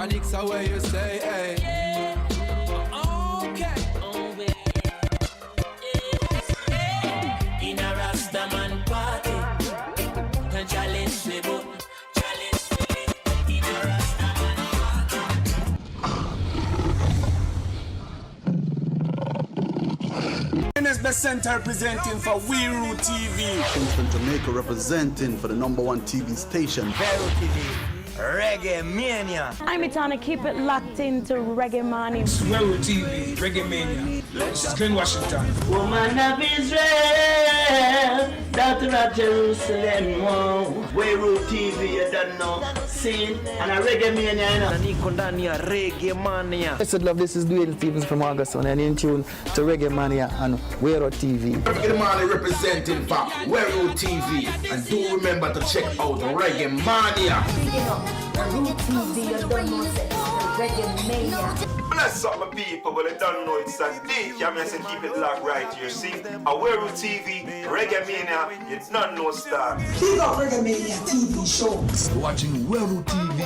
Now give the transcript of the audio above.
Panics are where you stay, hey. Okay. In a Rastaman party, and challenge me, but challenge me. In a Rastaman party. The center representing for Weru TV. From Jamaica representing for the #1 TV station. Weru TV, Reggae Mania. I'm trying to keep it locked into Reggae Mania. Weru TV, Reggae Mania. This is Glen Washington. Woman of Israel, daughter of Jerusalem, whoa. Weru TV, you don't know. Scene and a Reggae Mania, you know. Niko ndani ya Reggae Mania. I said love, this is Dwayne Stevens from August and in tune to Reggae Mania and Weru TV. Reggae Mania representing for Weru TV, and do remember to check out Reggae Mania. Weru TV, you don't know, Reggae Mania. Bless up my people, but they don't know it's a dick. I mean, I say keep it locked right here. See, a Weru TV, Reggae Mania, you don't know star. Big up Reggae Mania TV shows. Watching Weru TV.